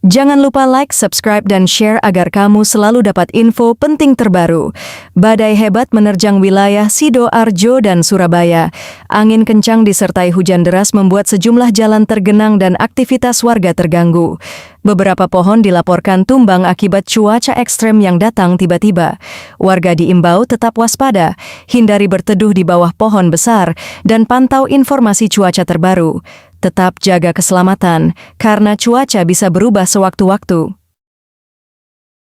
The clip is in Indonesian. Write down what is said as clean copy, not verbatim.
Jangan lupa like, subscribe, dan share agar kamu selalu dapat info penting terbaru. Badai hebat menerjang wilayah Sidoarjo dan Surabaya. Angin kencang disertai hujan deras membuat sejumlah jalan tergenang dan aktivitas warga terganggu. Beberapa pohon dilaporkan tumbang akibat cuaca ekstrem yang datang tiba-tiba. Warga diimbau tetap waspada, hindari berteduh di bawah pohon besar, dan pantau informasi cuaca terbaru. Tetap jaga keselamatan, karena cuaca bisa berubah sewaktu-waktu.